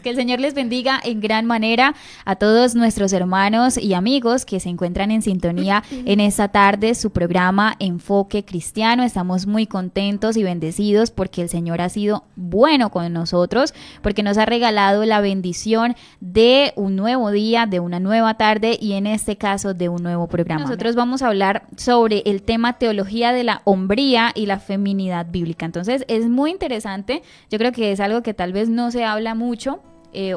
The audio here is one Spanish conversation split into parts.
Que el Señor les bendiga en gran manera a todos nuestros hermanos y amigos que se encuentran en sintonía en esta tarde, su programa Enfoque Cristiano. Estamos muy contentos y bendecidos porque el Señor ha sido bueno con nosotros, porque nos ha regalado la bendición de un nuevo día, de una nueva tarde y en este caso de un nuevo programa. Nosotros vamos a hablar sobre el tema teología de la hombría y la feminidad bíblica. Entonces es muy interesante, yo creo que es algo que tal vez no se habla mucho,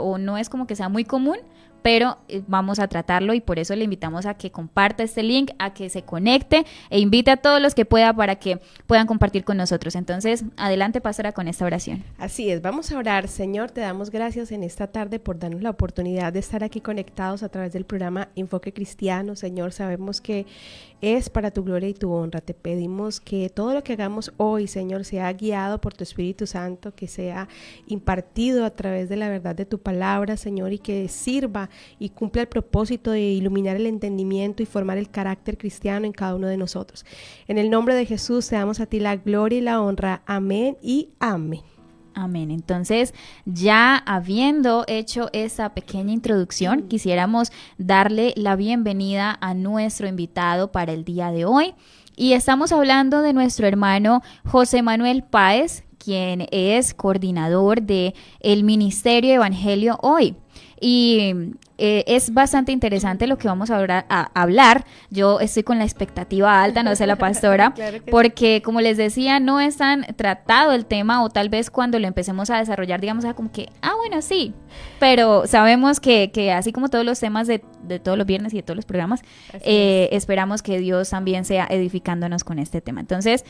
o no es como que sea muy común, pero vamos a tratarlo y por eso le invitamos a que comparta este link, a que se conecte e invite a todos los que pueda para que puedan compartir con nosotros. Entonces, adelante, pastora, con esta oración. Así es, vamos a orar. Señor, te damos gracias en esta tarde por darnos la oportunidad de estar aquí conectados a través del programa Enfoque Cristiano. Señor, sabemos que es para tu gloria y tu honra. Te pedimos que todo lo que hagamos hoy, Señor, sea guiado por tu Espíritu Santo, que sea impartido a través de la verdad de tu palabra, Señor, y que sirva y cumpla el propósito de iluminar el entendimiento y formar el carácter cristiano en cada uno de nosotros. En el nombre de Jesús te damos a ti la gloria y la honra. Amén y amén. Amén. Entonces, ya habiendo hecho esa pequeña introducción, quisiéramos darle la bienvenida a nuestro invitado para el día de hoy. Y estamos hablando de nuestro hermano José Manuel Páez, quien es coordinador de el Ministerio Evangelio Hoy. Y es bastante interesante lo que vamos a hablar. Yo estoy con la expectativa alta, no sé la pastora, claro porque como les decía, no es tan tratado el tema, o tal vez cuando lo empecemos a desarrollar, digamos, como que, bueno, sí, pero sabemos que así como todos los temas de todos los viernes y de todos los programas, esperamos que Dios también sea edificándonos con este tema. Entonces,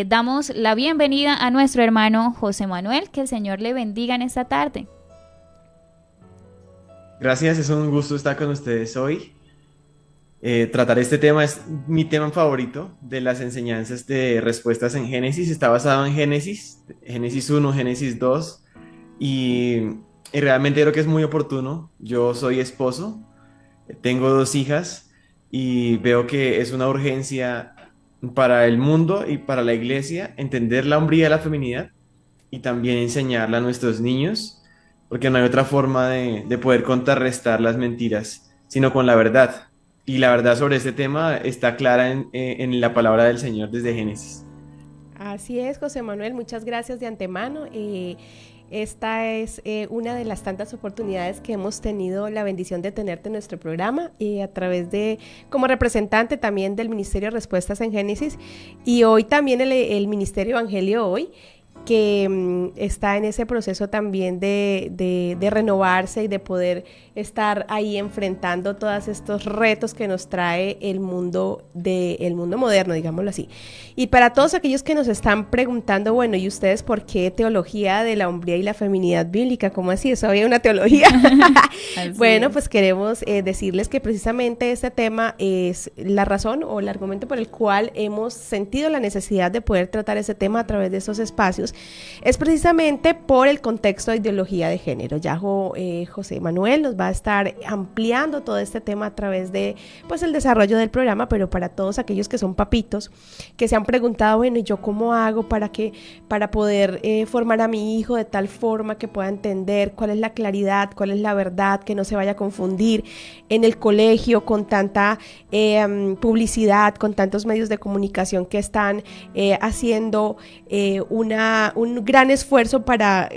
damos la bienvenida a nuestro hermano José Manuel, que el Señor le bendiga en esta tarde. Gracias, es un gusto estar con ustedes hoy. Tratar este tema es mi tema favorito de las enseñanzas de respuestas en Génesis. Está basado en Génesis 1, Génesis 2 y realmente creo que es muy oportuno. Yo soy esposo, tengo 2 hijas y veo que es una urgencia para el mundo y para la iglesia entender la hombría y la feminidad y también enseñarla a nuestros niños, porque no hay otra forma de poder contrarrestar las mentiras, sino con la verdad. Y la verdad sobre este tema está clara en la palabra del Señor desde Génesis. Así es, José Manuel, muchas gracias de antemano. Esta es una de las tantas oportunidades que hemos tenido la bendición de tenerte en nuestro programa a través de, como representante también del Ministerio de Respuestas en Génesis, y hoy también el Ministerio Evangelio Hoy, que está en ese proceso también de renovarse y de poder estar ahí enfrentando todos estos retos que nos trae el mundo moderno, digámoslo así. Y para todos aquellos que nos están preguntando, bueno, ¿y ustedes por qué teología de la hombría y la feminidad bíblica? ¿Cómo así? ¿Eso había una teología? Bueno, pues queremos decirles que precisamente este tema es la razón o el argumento por el cual hemos sentido la necesidad de poder tratar ese tema a través de estos espacios. Es precisamente por el contexto de ideología de género. Ya José Manuel nos va a estar ampliando todo este tema a través de el desarrollo del programa, pero para todos aquellos que son papitos, que se han preguntado, bueno, ¿y yo cómo hago para poder formar a mi hijo de tal forma que pueda entender cuál es la claridad, cuál es la verdad, que no se vaya a confundir en el colegio con tanta publicidad, con tantos medios de comunicación que están haciendo un gran esfuerzo para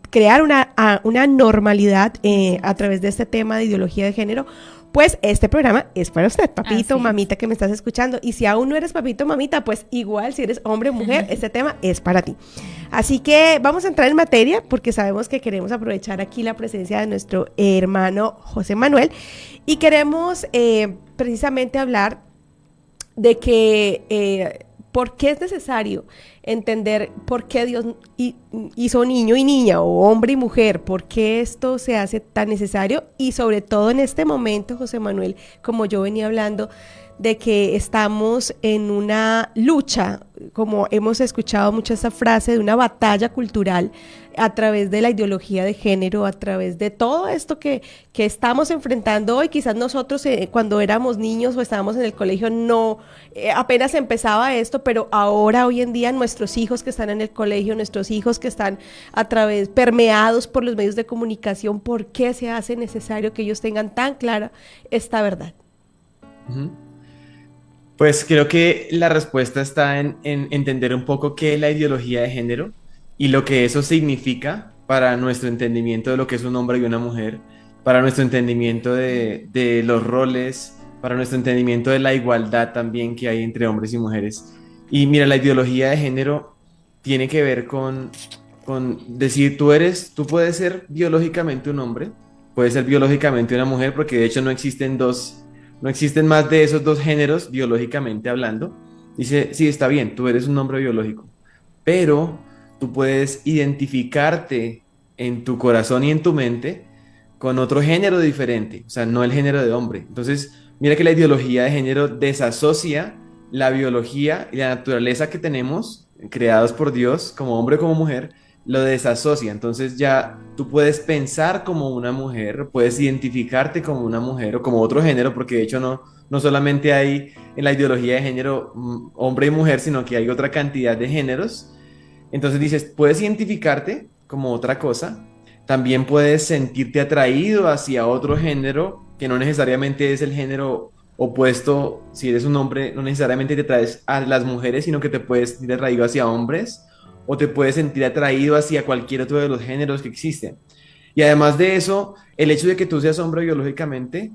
crear una normalidad a través de este tema de ideología de género? Pues este programa es para usted, papito, mamita que me estás escuchando. Y si aún no eres papito, mamita, pues igual si eres hombre o mujer, este tema es para ti. Así que vamos a entrar en materia porque sabemos que queremos aprovechar aquí la presencia de nuestro hermano José Manuel y queremos precisamente hablar de que ¿por qué es necesario entender por qué Dios hizo niño y niña o hombre y mujer? ¿Por qué esto se hace tan necesario? Y sobre todo en este momento, José Manuel, como yo venía hablando, de que estamos en una lucha, como hemos escuchado mucho esa frase, de una batalla cultural a través de la ideología de género, a través de todo esto que estamos enfrentando hoy. Quizás nosotros cuando éramos niños o estábamos en el colegio no, apenas empezaba esto, pero ahora, hoy en día, nuestros hijos que están en el colegio, nuestros hijos que están permeados por los medios de comunicación, ¿por qué se hace necesario que ellos tengan tan clara esta verdad? Ujú. Pues creo que la respuesta está en entender un poco qué es la ideología de género y lo que eso significa para nuestro entendimiento de lo que es un hombre y una mujer, para nuestro entendimiento de los roles, para nuestro entendimiento de la igualdad también que hay entre hombres y mujeres. Y mira, la ideología de género tiene que ver con decir, tú puedes ser biológicamente un hombre, puedes ser biológicamente una mujer, porque de hecho no existen más de esos dos géneros biológicamente hablando. Dice, sí, está bien, tú eres un hombre biológico, pero tú puedes identificarte en tu corazón y en tu mente con otro género diferente, o sea, no el género de hombre. Entonces, mira que la ideología de género desasocia la biología y la naturaleza que tenemos, creados por Dios, como hombre o como mujer, lo desasocia. Entonces ya tú puedes pensar como una mujer, puedes identificarte como una mujer o como otro género, porque de hecho no solamente hay en la ideología de género hombre y mujer, sino que hay otra cantidad de géneros. Entonces dices, puedes identificarte como otra cosa, también puedes sentirte atraído hacia otro género que no necesariamente es el género opuesto. Si eres un hombre, no necesariamente te atraes a las mujeres, sino que te puedes sentir atraído hacia hombres o te puedes sentir atraído hacia cualquier otro de los géneros que existen. Y además de eso, el hecho de que tú seas hombre biológicamente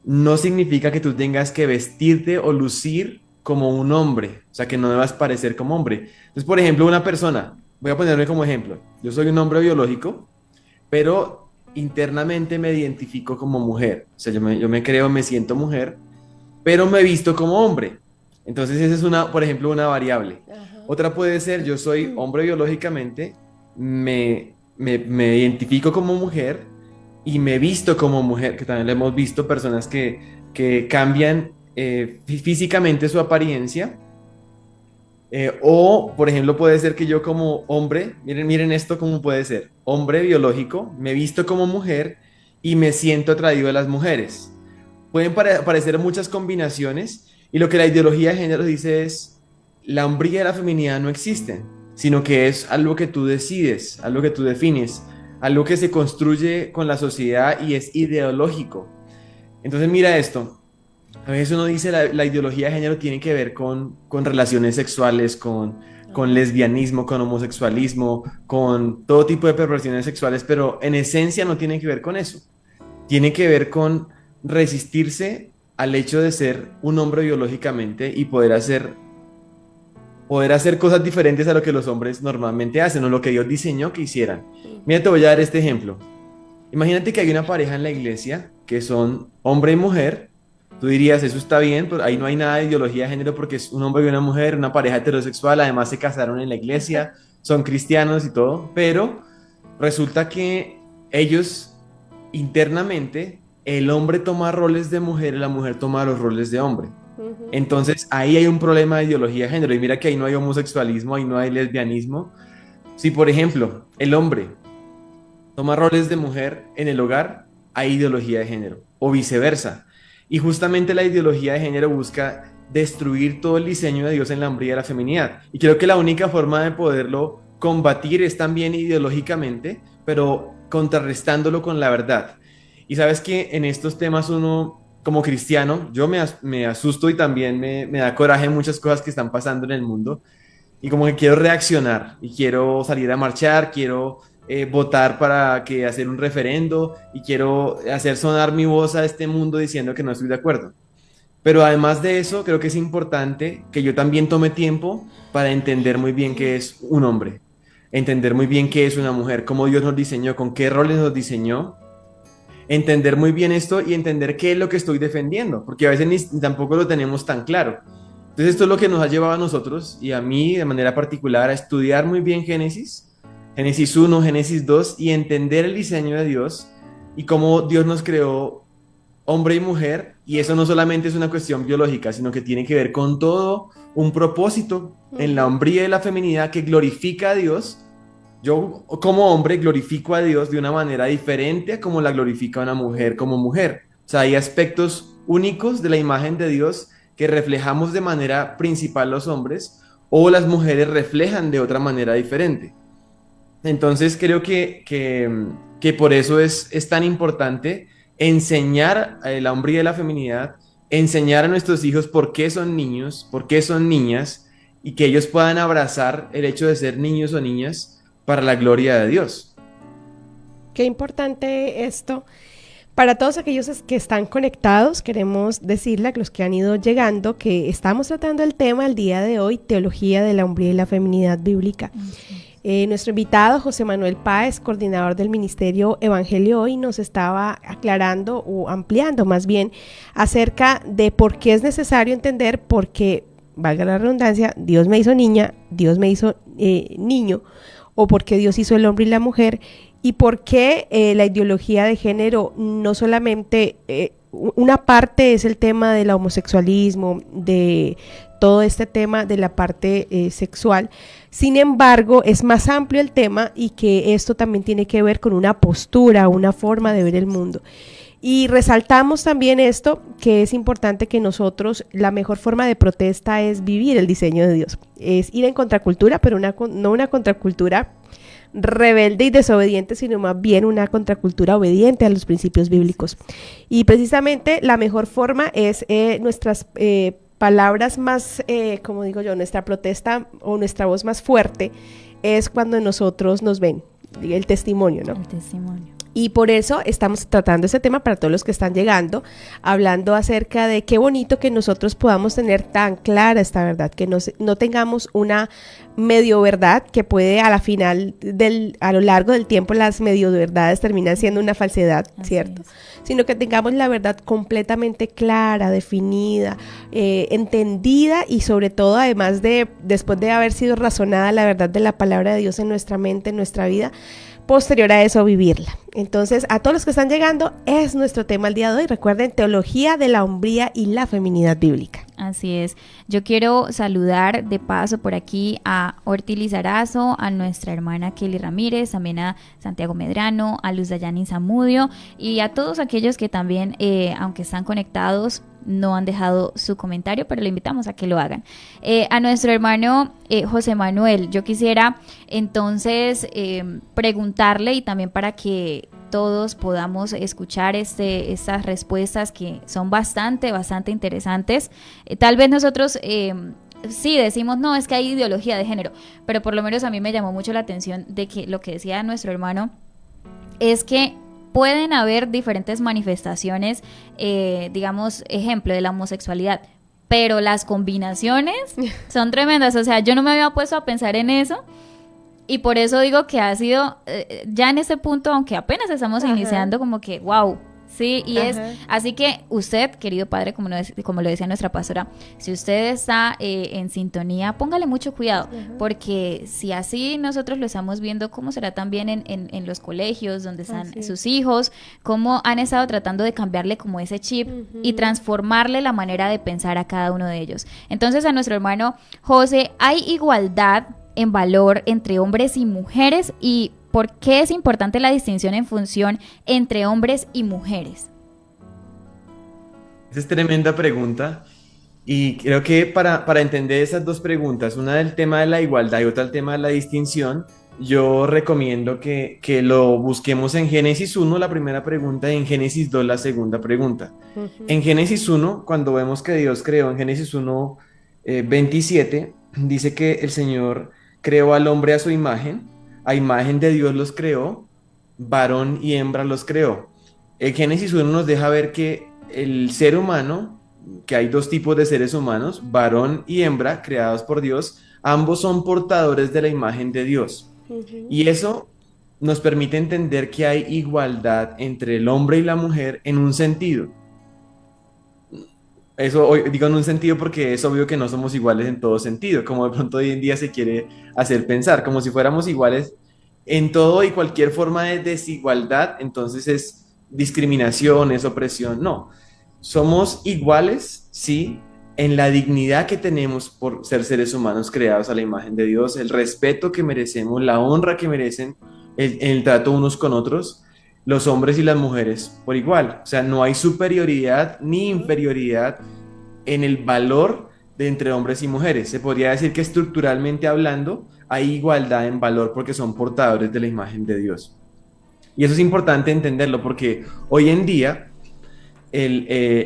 no significa que tú tengas que vestirte o lucir como un hombre, o sea, que no debas parecer como hombre. Entonces, por ejemplo, una persona, voy a ponerme como ejemplo, yo soy un hombre biológico, pero internamente me identifico como mujer, o sea, yo me creo, me siento mujer, pero me visto como hombre. Entonces, esa es una, por ejemplo, una variable. Ajá. Otra puede ser, yo soy hombre biológicamente, me identifico como mujer y me visto como mujer, que también lo hemos visto, personas que cambian físicamente su apariencia. O, por ejemplo, puede ser que yo como hombre, miren esto cómo puede ser, hombre biológico, me visto como mujer y me siento atraído a las mujeres. Pueden parecer muchas combinaciones y lo que la ideología de género dice es, la hombría y la feminidad no existen, sino que es algo que tú decides, algo que tú defines, algo que se construye con la sociedad y es ideológico. Entonces mira esto. A veces uno dice la ideología de género tiene que ver con relaciones sexuales, con lesbianismo, con homosexualismo, con todo tipo de perversiones sexuales, pero en esencia no tiene que ver con eso. Tiene que ver con resistirse al hecho de ser un hombre biológicamente y poder hacer cosas diferentes a lo que los hombres normalmente hacen o lo que Dios diseñó que hicieran. Mira, te voy a dar este ejemplo. Imagínate que hay una pareja en la iglesia que son hombre y mujer. Tú dirías, eso está bien, pero ahí no hay nada de ideología de género porque es un hombre y una mujer, una pareja heterosexual, además se casaron en la iglesia, son cristianos y todo, pero resulta que ellos internamente, el hombre toma roles de mujer y la mujer toma los roles de hombre. Ujú. Entonces ahí hay un problema de ideología de género y mira que ahí no hay homosexualismo, ahí no hay lesbianismo. Si por ejemplo el hombre toma roles de mujer en el hogar, hay ideología de género, o viceversa. Y justamente la ideología de género busca destruir todo el diseño de Dios en la hombría y la feminidad. Y creo que la única forma de poderlo combatir es también ideológicamente, pero contrarrestándolo con la verdad. Y sabes que en estos temas uno, como cristiano, me asusto y también me da coraje muchas cosas que están pasando en el mundo y como que quiero reaccionar y quiero salir a marchar, quiero votar para que hacer un referendo y quiero hacer sonar mi voz a este mundo diciendo que no estoy de acuerdo. Pero además de eso, creo que es importante que yo también tome tiempo para entender muy bien qué es un hombre, entender muy bien qué es una mujer, cómo Dios nos diseñó, con qué roles nos diseñó, entender muy bien esto y entender qué es lo que estoy defendiendo, porque a veces ni tampoco lo tenemos tan claro. Entonces esto es lo que nos ha llevado a nosotros y a mí de manera particular a estudiar muy bien Génesis, Génesis 1, Génesis 2 y entender el diseño de Dios y cómo Dios nos creó hombre y mujer, y eso no solamente es una cuestión biológica, sino que tiene que ver con todo un propósito en la Ujú. hombría y la feminidad que glorifica a Dios. Yo como hombre glorifico a Dios de una manera diferente a como la glorifica una mujer Ujú. como mujer. O sea, hay aspectos únicos de la imagen de Dios que reflejamos de manera principal los hombres o las mujeres reflejan de otra manera diferente. Entonces creo que por eso es tan importante enseñar a la hombría y la feminidad, enseñar a nuestros hijos por qué son niños, por qué son niñas, y que ellos puedan abrazar el hecho de ser niños o niñas para la gloria de Dios. Qué importante esto. Para todos aquellos que están conectados, queremos decirle a los que han ido llegando que estamos tratando el tema el día de hoy, teología de la hombría y la feminidad bíblica. Nuestro invitado, José Manuel Páez, coordinador del Ministerio Evangelio Hoy, nos estaba aclarando o ampliando más bien acerca de por qué es necesario entender por qué, valga la redundancia, Dios me hizo niña, Dios me hizo niño, o por qué Dios hizo el hombre y la mujer, y por qué la ideología de género no solamente una parte es el tema del homosexualismo, de todo este tema de la parte sexual. Sin embargo, es más amplio el tema y que esto también tiene que ver con una postura, una forma de ver el mundo. Y resaltamos también esto, que es importante que nosotros, la mejor forma de protesta es vivir el diseño de Dios, es ir en contracultura, pero no una contracultura rebelde y desobediente, sino más bien una contracultura obediente a los principios bíblicos. Y precisamente la mejor forma es nuestras palabras más, como digo yo, nuestra protesta o nuestra voz más fuerte es cuando nosotros nos ven, el testimonio, ¿no? El testimonio. Y por eso estamos tratando este tema para todos los que están llegando, hablando acerca de qué bonito que nosotros podamos tener tan clara esta verdad, que no tengamos una medio verdad que puede a la final, a lo largo del tiempo, las medio verdades terminan siendo una falsedad, Así ¿cierto? es. Sino que tengamos la verdad completamente clara, definida, entendida y sobre todo, además de, después de haber sido razonada la verdad de la palabra de Dios en nuestra mente, en nuestra vida, posterior a eso vivirla. Entonces, a todos los que están llegando, es nuestro tema el día de hoy. Recuerden, teología de la hombría y la feminidad bíblica. Así es. Yo quiero saludar de paso por aquí a Orti Lizarazo, a nuestra hermana Kelly Ramírez, también a Santiago Medrano, a Luz Dayani Zamudio y a todos aquellos que también, aunque están conectados, no han dejado su comentario, pero le invitamos a que lo hagan. A nuestro hermano José Manuel, yo quisiera entonces preguntarle y también para que todos podamos escuchar estas respuestas que son bastante interesantes. Tal vez nosotros sí decimos, no, es que hay ideología de género, pero por lo menos a mí me llamó mucho la atención de que lo que decía nuestro hermano es que pueden haber diferentes manifestaciones, digamos, ejemplo de la homosexualidad, pero las combinaciones son tremendas. O sea, yo no me había puesto a pensar en eso y por eso digo que ha sido, ya en ese punto, aunque apenas estamos iniciando, como que, wow. Sí, y es así que usted, querido padre, como lo decía nuestra pastora, si usted está en sintonía, póngale mucho cuidado, porque si así nosotros lo estamos viendo, ¿cómo será también en los colegios donde están sus hijos? ¿Cómo han estado tratando de cambiarle como ese chip y transformarle la manera de pensar a cada uno de ellos? Entonces, a nuestro hermano José, ¿hay igualdad en valor entre hombres y mujeres? ¿Y por qué es importante la distinción en función entre hombres y mujeres? Esa es tremenda pregunta y creo que para entender esas dos preguntas, una del tema de la igualdad y otra del tema de la distinción, yo recomiendo que lo busquemos en Génesis 1, la primera pregunta, y en Génesis 2, la segunda pregunta. En Génesis 1, cuando vemos que Dios creó, en Génesis 1, 27, dice que el Señor creó al hombre a imagen de Dios los creó, varón y hembra los creó. El Génesis 1 nos deja ver que el ser humano, que hay dos tipos de seres humanos, varón y hembra, creados por Dios, ambos son portadores de la imagen de Dios. Y eso nos permite entender que hay igualdad entre el hombre y la mujer en un sentido. Eso digo en un sentido porque es obvio que no somos iguales en todo sentido, como de pronto hoy en día se quiere hacer pensar, como si fuéramos iguales en todo y cualquier forma de desigualdad, entonces discriminación, es opresión, no. Somos iguales, sí, en la dignidad que tenemos por ser seres humanos creados a la imagen de Dios, el respeto que merecemos, la honra que merecen en el trato unos con otros, los hombres y las mujeres por igual. O sea, no hay superioridad ni inferioridad en el valor de entre hombres y mujeres. Se podría decir que estructuralmente hablando hay igualdad en valor porque son portadores de la imagen de Dios. Y eso es importante entenderlo porque hoy en día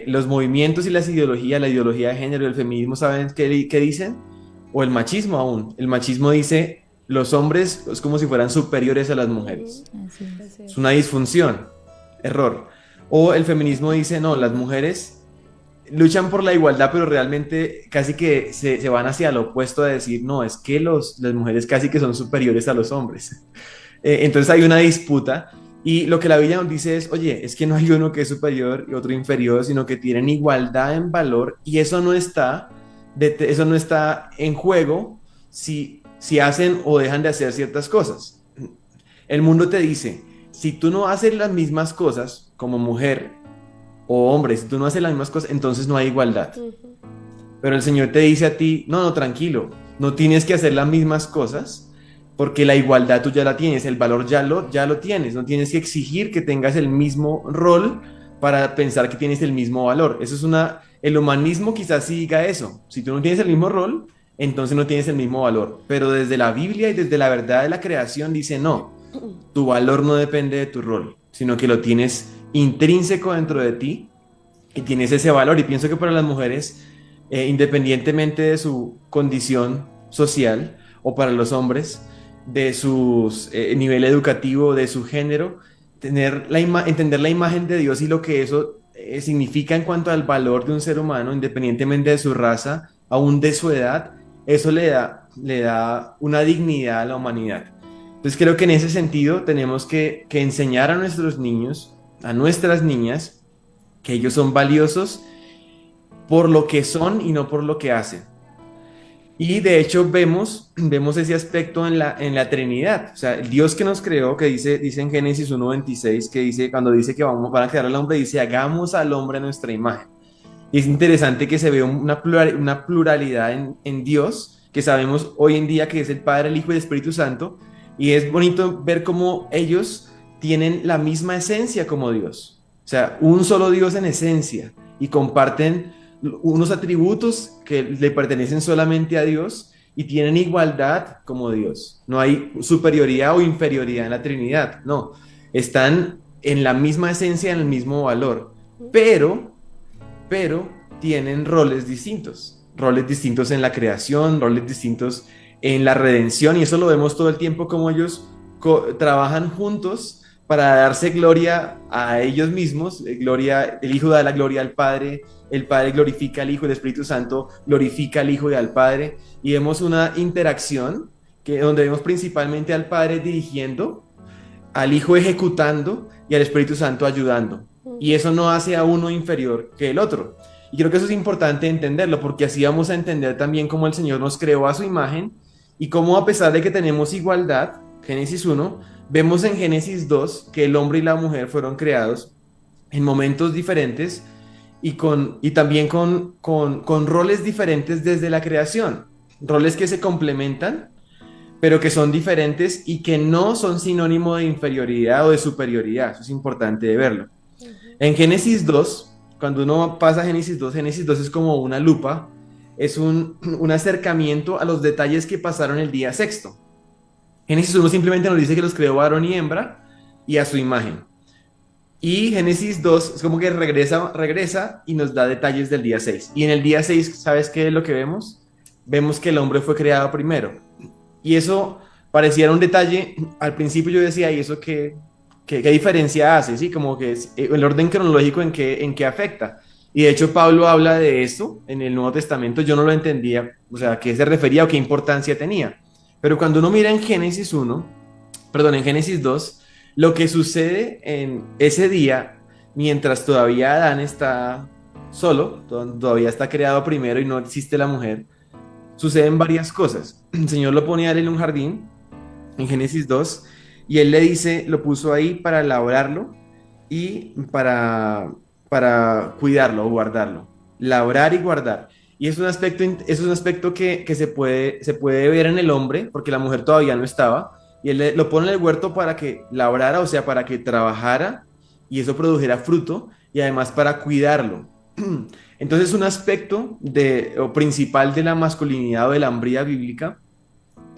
los movimientos y las ideologías, la ideología de género, el feminismo, ¿saben qué dicen? O el machismo aún. El machismo dice, los hombres es como si fueran superiores a las mujeres. Así es. Es una disfunción, error. O el feminismo dice, no, las mujeres luchan por la igualdad, pero realmente casi que se van hacia lo opuesto a decir, no, es que las mujeres casi que son superiores a los hombres. Entonces hay una disputa y lo que la Biblia nos dice es, oye, es que no hay uno que es superior y otro inferior, sino que tienen igualdad en valor y eso no está en juego si hacen o dejan de hacer ciertas cosas. El mundo te dice, si tú no haces las mismas cosas como mujer o hombre, si tú no haces las mismas cosas, entonces no hay igualdad. Pero el Señor te dice a ti, no, tranquilo, no tienes que hacer las mismas cosas porque la igualdad tú ya la tienes, el valor ya lo tienes, no tienes que exigir que tengas el mismo rol para pensar que tienes el mismo valor. El humanismo quizás sí diga eso, si tú no tienes el mismo rol, entonces no tienes el mismo valor, pero desde la Biblia y desde la verdad de la creación dice no, tu valor no depende de tu rol, sino que lo tienes intrínseco dentro de ti y tienes ese valor. Y pienso que para las mujeres, independientemente de su condición social, o para los hombres, de su nivel educativo, de su género, entender la imagen de Dios y lo que eso significa en cuanto al valor de un ser humano, independientemente de su raza, aún de su edad, eso le da una dignidad a la humanidad. Entonces creo que en ese sentido tenemos que enseñar a nuestros niños, a nuestras niñas, que ellos son valiosos por lo que son y no por lo que hacen. Y de hecho vemos ese aspecto en la Trinidad. O sea, el Dios que nos creó, que dice en Génesis 1:26, que dice, cuando dice que van a crear al hombre, dice, hagamos al hombre a nuestra imagen. Y es interesante que se ve una pluralidad en Dios, que sabemos hoy en día que es el Padre, el Hijo y el Espíritu Santo, y es bonito ver cómo ellos tienen la misma esencia como Dios. O sea, un solo Dios en esencia, y comparten unos atributos que le pertenecen solamente a Dios y tienen igualdad como Dios. No hay superioridad o inferioridad en la Trinidad, no. Están en la misma esencia, en el mismo valor, pero tienen roles distintos en la creación, roles distintos en la redención, y eso lo vemos todo el tiempo como ellos trabajan juntos para darse gloria a ellos mismos. El Hijo da la gloria al Padre, el Padre glorifica al Hijo, el Espíritu Santo glorifica al Hijo y al Padre, y vemos una interacción donde vemos principalmente al Padre dirigiendo, al Hijo ejecutando y al Espíritu Santo ayudando, y eso no hace a uno inferior que el otro. Y creo que eso es importante entenderlo, porque así vamos a entender también cómo el Señor nos creó a su imagen y cómo, a pesar de que tenemos igualdad, Génesis 1, vemos en Génesis 2 que el hombre y la mujer fueron creados en momentos diferentes y también con roles diferentes desde la creación, roles que se complementan, pero que son diferentes y que no son sinónimo de inferioridad o de superioridad. Eso es importante de verlo. En Génesis 2, cuando uno pasa a Génesis 2 es como una lupa, es un acercamiento a los detalles que pasaron el día sexto. Génesis 1 simplemente nos dice que los creó varón y hembra y a su imagen. Y Génesis 2 es como que regresa y nos da detalles del día 6. Y en el día 6, ¿sabes qué es lo que vemos? Vemos que el hombre fue creado primero. Y eso pareciera un detalle. Al principio yo decía, ¿y eso qué diferencia hace? ¿Sí? Como que es el orden cronológico en qué afecta. Y de hecho Pablo habla de esto en el Nuevo Testamento. Yo no lo entendía, o sea, a qué se refería o qué importancia tenía. Pero cuando uno mira en Génesis 2, lo que sucede en ese día, mientras todavía Adán está solo, todavía está creado primero y no existe la mujer, suceden varias cosas. El Señor lo pone a él en un jardín, en Génesis 2, y él le dice, lo puso ahí para labrarlo y para cuidarlo o guardarlo. Labrar y guardar. Y es un aspecto que se puede ver en el hombre, porque la mujer todavía no estaba, y lo pone en el huerto para que labrara, o sea, para que trabajara y eso produjera fruto, y además para cuidarlo. Entonces, un aspecto o principal de la masculinidad o de la hombría bíblica,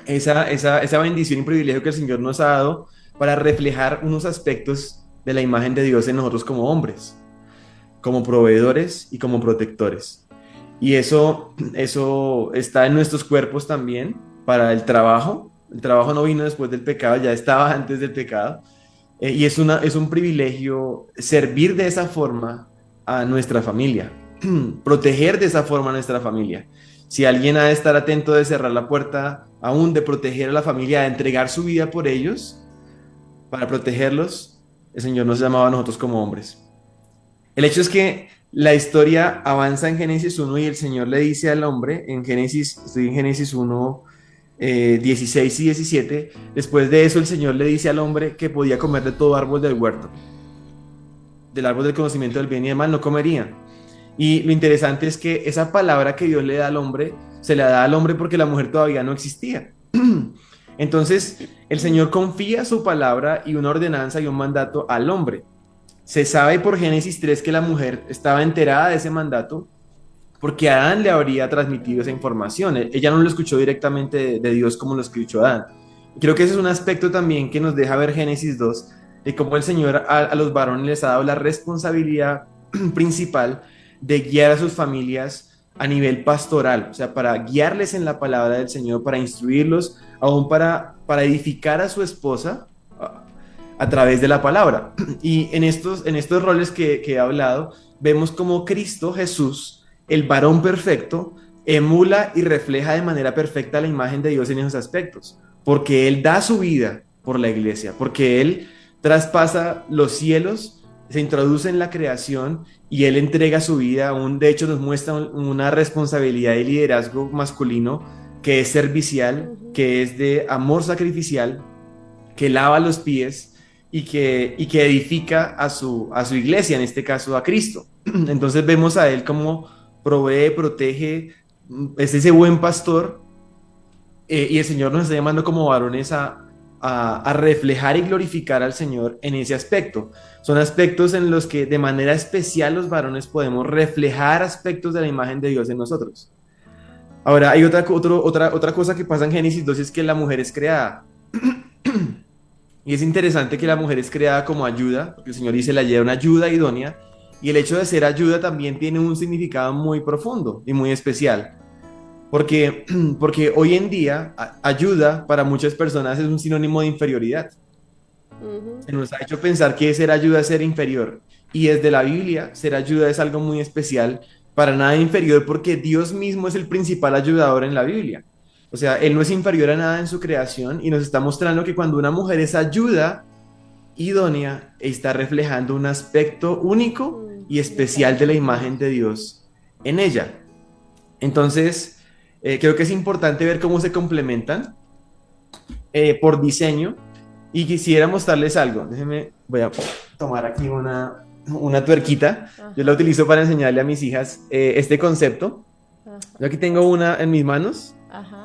esa bendición y privilegio que el Señor nos ha dado para reflejar unos aspectos de la imagen de Dios en nosotros como hombres, como proveedores y como protectores. Y eso está en nuestros cuerpos también para el trabajo. El trabajo no vino después del pecado, ya estaba antes del pecado. Y es un privilegio servir de esa forma a nuestra familia, proteger de esa forma a nuestra familia. Si alguien ha de estar atento de cerrar la puerta, aún de proteger a la familia, de entregar su vida por ellos, para protegerlos, el Señor nos llamaba a nosotros como hombres. El hecho es que la historia avanza en Génesis 1 y el Señor le dice al hombre, estoy en Génesis 1, 16 y 17, después de eso el Señor le dice al hombre que podía comer de todo árbol del huerto, del árbol del conocimiento del bien y del mal no comería. Y lo interesante es que esa palabra que Dios le da al hombre, se la da al hombre porque la mujer todavía no existía. Entonces el Señor confía su palabra y una ordenanza y un mandato al hombre. Se sabe por Génesis 3 que la mujer estaba enterada de ese mandato porque Adán le habría transmitido esa información. Ella no lo escuchó directamente de Dios como lo escuchó Adán. Y creo que ese es un aspecto también que nos deja ver Génesis 2, de cómo el Señor a los varones les ha dado la responsabilidad principal de guiar a sus familias a nivel pastoral, o sea, para guiarles en la palabra del Señor, para instruirlos, aún para edificar a su esposa a través de la palabra. Y en estos roles que he hablado, vemos como Cristo Jesús, el varón perfecto, emula y refleja de manera perfecta la imagen de Dios en esos aspectos, porque Él da su vida por la iglesia, porque Él traspasa los cielos, se introduce en la creación y Él entrega su vida. De hecho nos muestra una responsabilidad de liderazgo masculino que es servicial, que es de amor sacrificial, que lava los pies y que edifica a su iglesia, en este caso a Cristo. Entonces vemos a Él como provee, protege, es ese buen pastor, y el Señor nos está llamando como varones a reflejar y glorificar al Señor en ese aspecto. Son aspectos en los que de manera especial los varones podemos reflejar aspectos de la imagen de Dios en nosotros. Ahora, hay otra cosa que pasa en Génesis 2, es que la mujer es creada. Y es interesante que la mujer es creada como ayuda, porque el Señor dice, la lleva una ayuda idónea, y el hecho de ser ayuda también tiene un significado muy profundo y muy especial. Porque hoy en día, ayuda para muchas personas es un sinónimo de inferioridad. Se nos ha hecho pensar que ser ayuda es ser inferior. Y desde la Biblia, ser ayuda es algo muy especial, para nada inferior, porque Dios mismo es el principal ayudador en la Biblia. O sea, Él no es inferior a nada en su creación y nos está mostrando que cuando una mujer es ayuda idónea, está reflejando un aspecto único y especial de la imagen de Dios en ella. Entonces, creo que es importante ver cómo se complementan por diseño, y quisiera mostrarles algo. Déjenme, voy a tomar aquí una tuerquita. Yo la utilizo para enseñarle a mis hijas este concepto. Yo aquí tengo una en mis manos.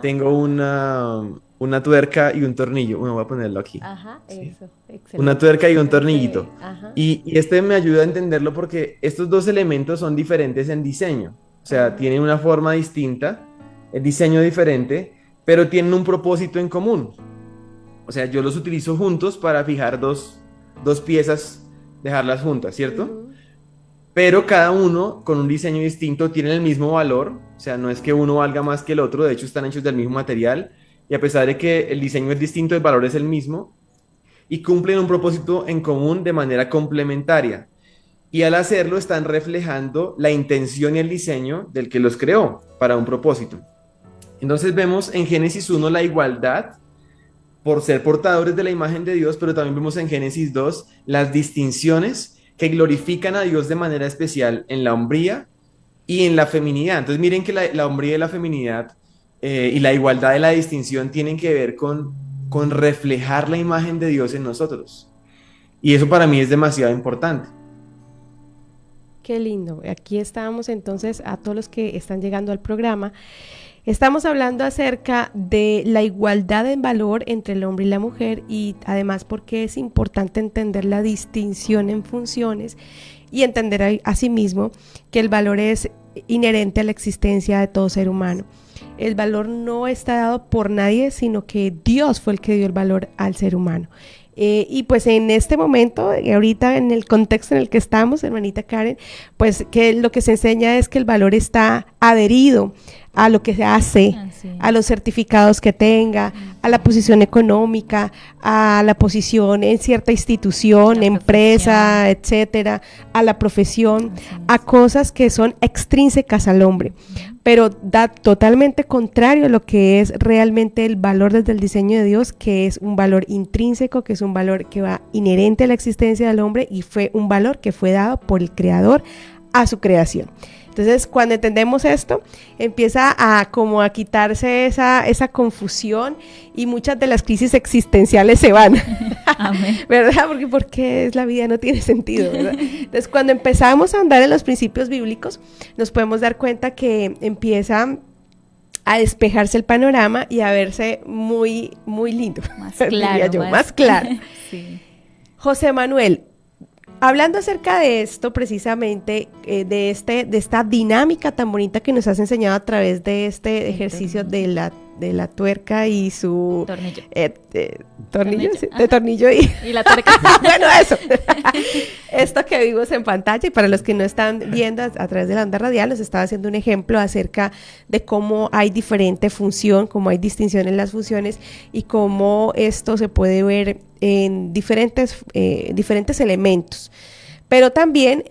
Tengo una tuerca y un tornillo. Bueno, voy a ponerlo aquí. ¿Sí? Eso, excelente. Una tuerca y un tornillito. Y este me ayuda a entenderlo porque estos dos elementos son diferentes en diseño. O sea, tienen una forma distinta, el diseño diferente, pero tienen un propósito en común. O sea, yo los utilizo juntos para fijar dos piezas, dejarlas juntas, ¿cierto? Pero cada uno con un diseño distinto tiene el mismo valor. O sea, no es que uno valga más que el otro, de hecho están hechos del mismo material, y a pesar de que el diseño es distinto, el valor es el mismo, y cumplen un propósito en común de manera complementaria. Y al hacerlo están reflejando la intención y el diseño del que los creó para un propósito. Entonces vemos en Génesis 1 la igualdad por ser portadores de la imagen de Dios, pero también vemos en Génesis 2 las distinciones que glorifican a Dios de manera especial en la hombría y en la feminidad. Entonces miren que la hombría y la feminidad y la igualdad de la distinción tienen que ver con reflejar la imagen de Dios en nosotros. Y eso para mí es demasiado importante. Qué lindo. Aquí estábamos entonces, a todos los que están llegando al programa, estamos hablando acerca de la igualdad en valor entre el hombre y la mujer, y además porque es importante entender la distinción en funciones y entender asimismo que el valor es inherente a la existencia de todo ser humano. El valor no está dado por nadie, sino que Dios fue el que dio el valor al ser humano. Y pues en este momento, ahorita en el contexto en el que estamos, hermanita Karen, pues que lo que se enseña es que el valor está adherido a lo que se hace, a los certificados que tenga, a la posición económica, a la posición en cierta institución, empresa, etcétera, a la profesión, a cosas que son extrínsecas al hombre, pero da totalmente contrario a lo que es realmente el valor desde el diseño de Dios, que es un valor intrínseco, que es un valor que va inherente a la existencia del hombre y fue un valor que fue dado por el Creador a su creación. Entonces, cuando entendemos esto, empieza a como a quitarse esa confusión y muchas de las crisis existenciales se van. Amén. ¿Verdad? Porque la vida no tiene sentido, ¿verdad? Entonces, cuando empezamos a andar en los principios bíblicos, nos podemos dar cuenta que empieza a despejarse el panorama y a verse muy, muy lindo. Más claro. Más claro. Sí. José Manuel, hablando acerca de esto precisamente, de esta dinámica tan bonita que nos has enseñado a través de este ejercicio de la tuerca y su tornillo. ¿Tornillo? Sí, de tornillo y la tuerca. Bueno, eso. Esto que vimos en pantalla, y para los que no están viendo a través de la onda radial, les estaba haciendo un ejemplo acerca de cómo hay diferente función, cómo hay distinción en las funciones y cómo esto se puede ver en diferentes elementos. Pero también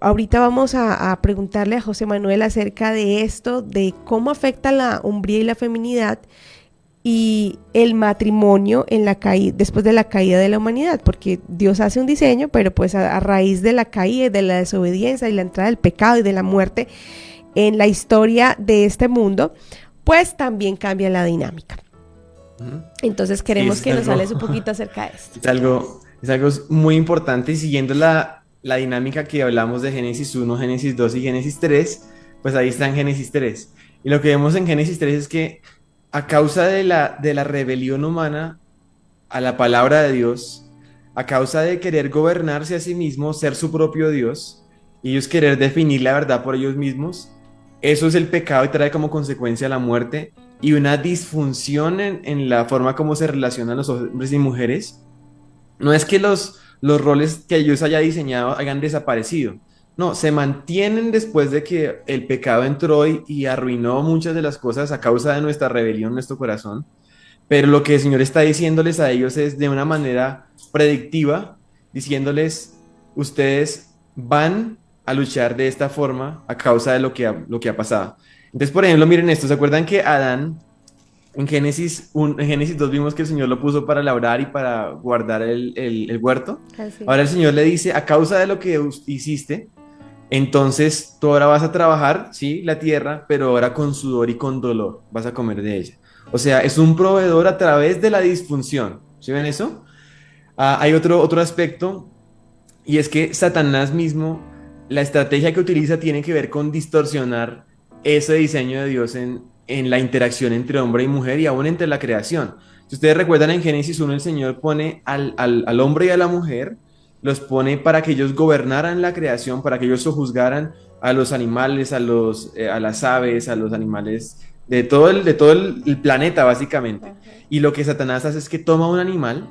ahorita vamos a preguntarle a José Manuel acerca de esto, de cómo afecta la hombría y la feminidad y el matrimonio después de la caída de la humanidad, porque Dios hace un diseño, pero pues a raíz de la caída, de la desobediencia y la entrada del pecado y de la muerte en la historia de este mundo, pues también cambia la dinámica. Entonces queremos que nos hables un poquito acerca de esto. Es algo muy importante, y siguiendo la dinámica que hablamos de Génesis 1, Génesis 2 y Génesis 3, pues ahí está en Génesis 3. Y lo que vemos en Génesis 3 es que a causa de la rebelión humana a la palabra de Dios, a causa de querer gobernarse a sí mismo, ser su propio Dios, y ellos querer definir la verdad por ellos mismos, eso es el pecado y trae como consecuencia la muerte y una disfunción en la forma como se relacionan los hombres y mujeres. No es que los roles que Dios haya diseñado hayan desaparecido, no, se mantienen después de que el pecado entró y arruinó muchas de las cosas a causa de nuestra rebelión en nuestro corazón. Pero lo que el Señor está diciéndoles a ellos es de una manera predictiva, diciéndoles, ustedes van a luchar de esta forma a causa de lo que ha pasado. Entonces, por ejemplo, miren esto, ¿se acuerdan que Adán, en Génesis 2 vimos que el Señor lo puso para labrar y para guardar el huerto? Así. Ahora el Señor le dice, a causa de lo que hiciste, entonces tú ahora vas a trabajar, sí, la tierra, pero ahora con sudor y con dolor vas a comer de ella. O sea, es un proveedor a través de la disfunción. ¿Sí ven eso? Hay otro aspecto, y es que Satanás mismo, la estrategia que utiliza tiene que ver con distorsionar ese diseño de Dios en la interacción entre hombre y mujer y aún entre la creación. Si ustedes recuerdan, en Génesis 1 el Señor pone al hombre y a la mujer, los pone para que ellos gobernaran la creación, para que ellos sojuzgaran a los animales, a las aves, a los animales de todo el planeta, básicamente. Y lo que Satanás hace es que toma un animal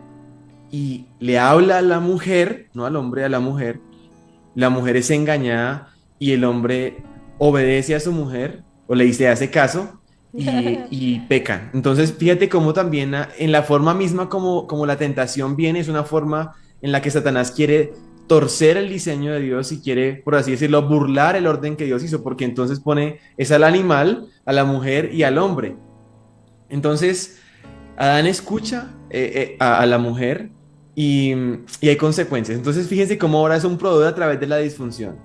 y le habla a la mujer, no al hombre, a la mujer. La mujer es engañada y el hombre obedece a su mujer o le hace caso y pecan. Entonces, fíjate cómo también en la forma misma como la tentación viene, es una forma en la que Satanás quiere torcer el diseño de Dios y quiere, por así decirlo, burlar el orden que Dios hizo, porque entonces pone al animal, a la mujer y al hombre. Entonces, Adán escucha a la mujer y hay consecuencias. Entonces, fíjense cómo ahora es un proveedor a través de la disfunción.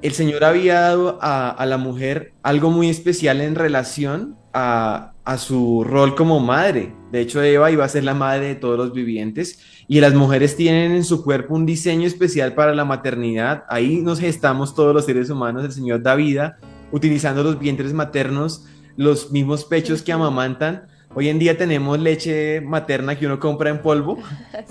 El Señor había dado a la mujer algo muy especial en relación a su rol como madre. De hecho, Eva iba a ser la madre de todos los vivientes y las mujeres tienen en su cuerpo un diseño especial para la maternidad. Ahí nos gestamos todos los seres humanos. El Señor da vida utilizando los vientres maternos, los mismos pechos que amamantan. Hoy en día tenemos leche materna que uno compra en polvo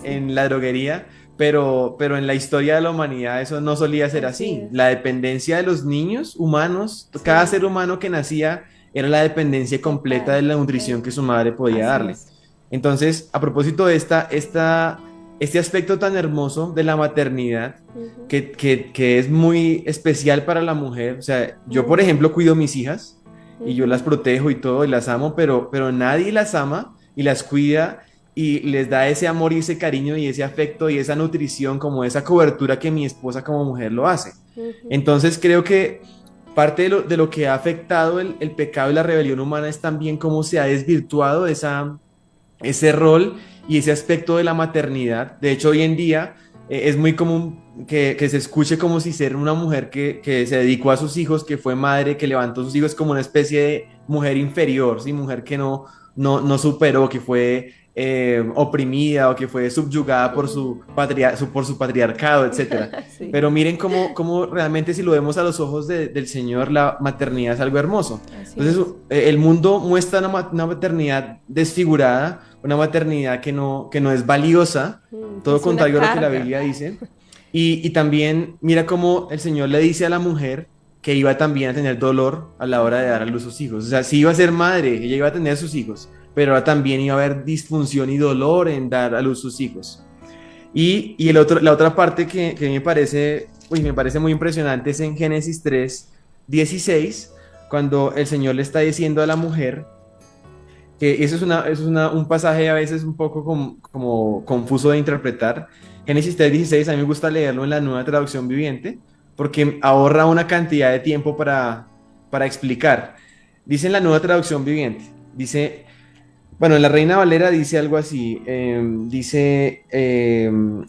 en la droguería, pero en la historia de la humanidad eso no solía ser así. La dependencia de los niños humanos, cada ser humano que nacía era la dependencia completa de la nutrición que su madre podía darle. Entonces, a propósito de este aspecto tan hermoso de la maternidad, que es muy especial para la mujer, o sea, yo por ejemplo cuido a mis hijas y yo las protejo y todo y las amo, pero nadie las ama y las cuida y les da ese amor y ese cariño y ese afecto y esa nutrición, como esa cobertura que mi esposa como mujer lo hace. Entonces creo que parte de lo que ha afectado el pecado y la rebelión humana es también cómo se ha desvirtuado ese rol y ese aspecto de la maternidad. De hecho, hoy en día es muy común que se escuche como si ser una mujer que se dedicó a sus hijos, que fue madre, que levantó a sus hijos, como una especie de mujer inferior, ¿sí? Mujer que no superó, que fue oprimida o que fue subyugada por su patriarcado, etcétera. Sí. Pero miren cómo realmente, si lo vemos a los ojos del Señor, la maternidad es algo hermoso. Entonces el mundo muestra una maternidad desfigurada, una maternidad que no es valiosa, todo contrario a lo que la Biblia dice. Y también mira cómo el Señor le dice a la mujer que iba también a tener dolor a la hora de dar a luz a sus hijos. O sea, sí iba a ser madre, ella iba a tener sus hijos, pero ahora también iba a haber disfunción y dolor en dar a luz a sus hijos. Y la otra parte que me parece muy impresionante es en Génesis 3:16, cuando el Señor le está diciendo a la mujer, que eso es un pasaje a veces un poco como confuso de interpretar. Génesis 3:16, a mí me gusta leerlo en la Nueva Traducción Viviente, porque ahorra una cantidad de tiempo para explicar. Dice en la Nueva Traducción Viviente, dice... Bueno, en la Reina Valera dice algo así,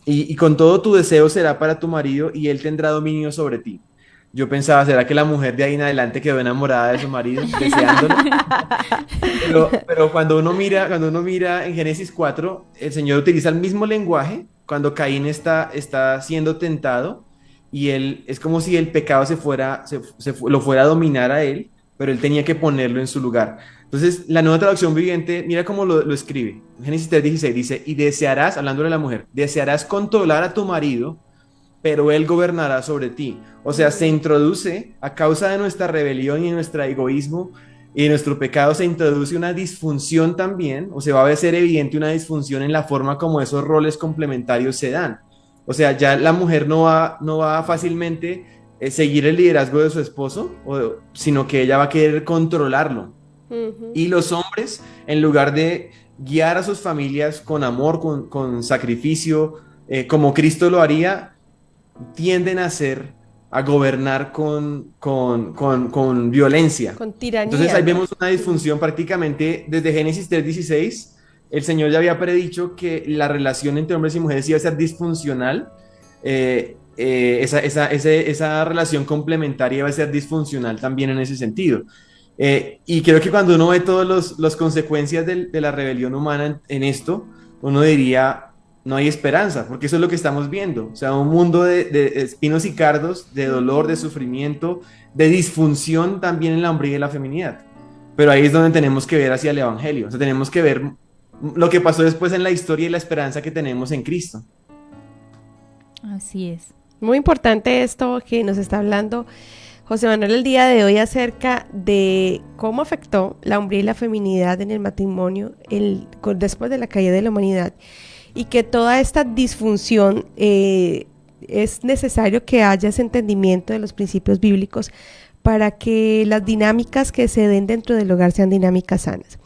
y con todo tu deseo será para tu marido y él tendrá dominio sobre ti. Yo pensaba, ¿será que la mujer de ahí en adelante quedó enamorada de su marido, deseándolo? Pero cuando uno mira en Génesis 4, el Señor utiliza el mismo lenguaje cuando Caín está siendo tentado y él, es como si el pecado lo fuera a dominar a él, pero él tenía que ponerlo en su lugar. Entonces, la Nueva Traducción Viviente, mira cómo lo escribe. Génesis 3:16 dice, y desearás, hablándole a la mujer, desearás controlar a tu marido, pero él gobernará sobre ti. O sea, se introduce, a causa de nuestra rebelión y nuestro egoísmo y de nuestro pecado, se introduce una disfunción también, o se va a ser evidente una disfunción en la forma como esos roles complementarios se dan. O sea, ya la mujer no va fácilmente seguir el liderazgo de su esposo, sino que ella va a querer controlarlo. Y los hombres, en lugar de guiar a sus familias con amor, con sacrificio, como Cristo lo haría, tienden a gobernar con violencia. Con tiranía. Entonces ahí vemos una disfunción prácticamente desde Génesis 3:16. El Señor ya había predicho que la relación entre hombres y mujeres iba a ser disfuncional. Esa relación complementaria va a ser disfuncional también en ese sentido. Y creo que cuando uno ve todas las consecuencias de la rebelión humana en esto, uno diría, no hay esperanza, porque eso es lo que estamos viendo. O sea, un mundo de espinos y cardos, de dolor, de sufrimiento, de disfunción también en la hombría y la feminidad. Pero ahí es donde tenemos que ver hacia el Evangelio. O sea, tenemos que ver lo que pasó después en la historia y la esperanza que tenemos en Cristo. Así es. Muy importante esto que nos está hablando José Manuel el día de hoy acerca de cómo afectó la hombría y la feminidad en el matrimonio después de la caída de la humanidad, y que toda esta disfunción es necesario que haya ese entendimiento de los principios bíblicos para que las dinámicas que se den dentro del hogar sean dinámicas sanas.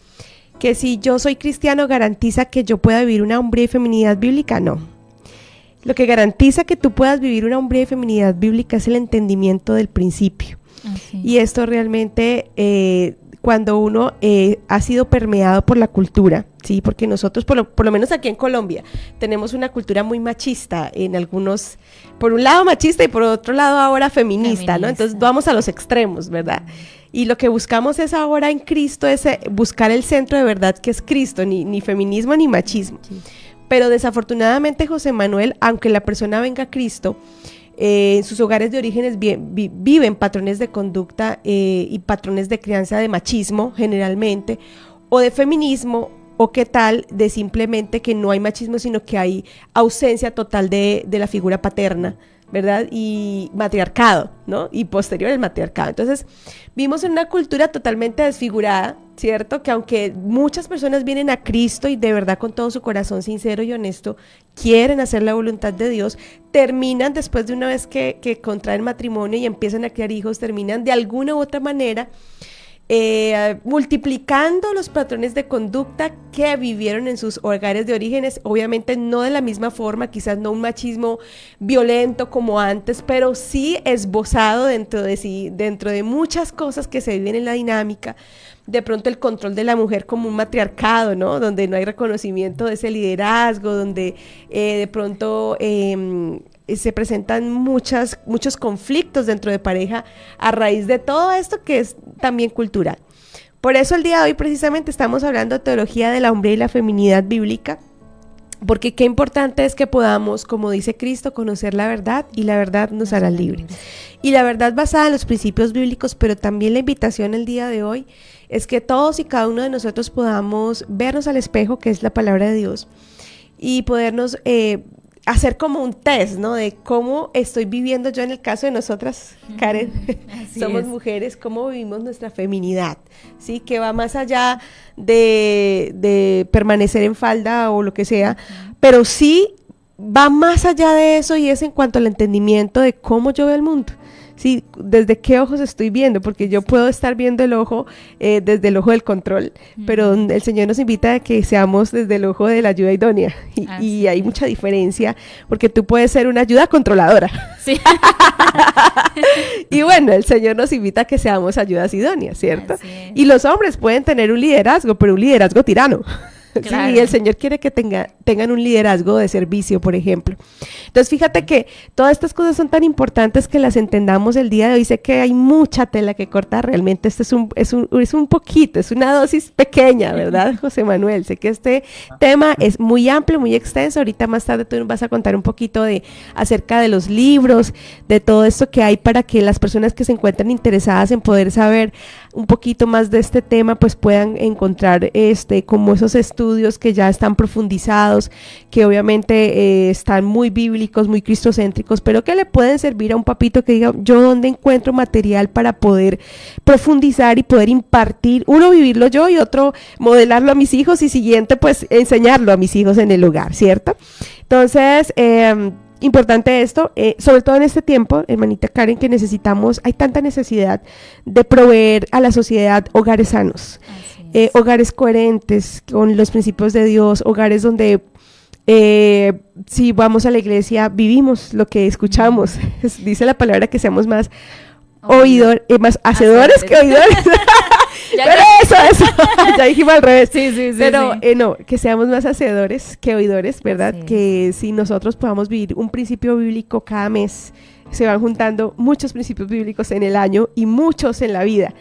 Que si yo soy cristiano garantiza que yo pueda vivir una hombría y feminidad bíblica, no. Lo que garantiza que tú puedas vivir una hombría y feminidad bíblica es el entendimiento del principio. Okay. Y esto realmente, cuando uno ha sido permeado por la cultura, ¿sí? Porque nosotros, por lo menos aquí en Colombia, tenemos una cultura muy machista en algunos, por un lado machista y por otro lado ahora feminista, ¿no? Entonces vamos a los extremos, ¿verdad? Y lo que buscamos es ahora en Cristo, es buscar el centro de verdad que es Cristo, ni feminismo ni machismo. Sí. pero desafortunadamente, José Manuel, aunque la persona venga a Cristo, en sus hogares de orígenes viven patrones de conducta y patrones de crianza de machismo generalmente, o de feminismo, o qué tal de simplemente que no hay machismo, sino que hay ausencia total de la figura paterna, ¿verdad? Y matriarcado, ¿no? Y posterior el matriarcado. Entonces, vivimos en una cultura totalmente desfigurada, ¿cierto? Que aunque muchas personas vienen a Cristo y de verdad con todo su corazón sincero y honesto quieren hacer la voluntad de Dios, terminan después de una vez que contraen matrimonio y empiezan a criar hijos, terminan de alguna u otra manera multiplicando los patrones de conducta que vivieron en sus hogares de orígenes, obviamente no de la misma forma, quizás no un machismo violento como antes, pero sí esbozado dentro de sí, dentro de muchas cosas que se viven en la dinámica. De pronto el control de la mujer como un matriarcado, ¿no? Donde no hay reconocimiento de ese liderazgo, donde de pronto se presentan muchos conflictos dentro de pareja a raíz de todo esto que es también cultural. Por eso el día de hoy precisamente estamos hablando de teología de la hombría y la feminidad bíblica, porque qué importante es que podamos, como dice Cristo, conocer la verdad y la verdad nos hará libres. Y la verdad basada en los principios bíblicos, pero también la invitación el día de hoy es que todos y cada uno de nosotros podamos vernos al espejo, que es la palabra de Dios, y podernos hacer como un test, ¿no? De cómo estoy viviendo yo en el caso de nosotras, Karen, somos mujeres, cómo vivimos nuestra feminidad, ¿sí? Que va más allá de permanecer en falda o lo que sea, pero sí va más allá de eso y es en cuanto al entendimiento de cómo yo veo el mundo. Sí, desde qué ojos estoy viendo, porque yo puedo estar viendo el ojo desde el ojo del control, pero el Señor nos invita a que seamos desde el ojo de la ayuda idónea, y hay mucha diferencia, porque tú puedes ser una ayuda controladora. Sí. Y bueno, el Señor nos invita a que seamos ayudas idóneas, ¿cierto? Y los hombres pueden tener un liderazgo, pero un liderazgo tirano. Claro. Sí, el Señor quiere que tengan un liderazgo de servicio, por ejemplo. Entonces, fíjate que todas estas cosas son tan importantes que las entendamos el día de hoy. Sé que hay mucha tela que cortar, realmente este es un poquito, es una dosis pequeña, ¿verdad, José Manuel? Sé que este tema es muy amplio, muy extenso. Ahorita más tarde tú nos vas a contar un poquito acerca de los libros, de todo esto que hay para que las personas que se encuentran interesadas en poder saber un poquito más de este tema, pues puedan encontrar como esos estudios que ya están profundizados, que obviamente están muy bíblicos, muy cristocéntricos, pero que le pueden servir a un papito que diga, yo dónde encuentro material para poder profundizar y poder impartir, uno vivirlo yo y otro modelarlo a mis hijos y siguiente pues enseñarlo a mis hijos en el hogar, ¿cierto? Entonces, importante esto, sobre todo en este tiempo, hermanita Karen, que hay tanta necesidad de proveer a la sociedad hogares sanos, hogares coherentes con los principios de Dios, hogares donde si vamos a la iglesia vivimos lo que escuchamos. Dice la palabra que seamos más más hacedores que oidores. Pero eso, ya dijimos al revés. Sí, pero no, que seamos más hacedores que oidores, ¿verdad? Sí. Que si nosotros podamos vivir un principio bíblico cada mes, se van juntando muchos principios bíblicos en el año y muchos en la vida.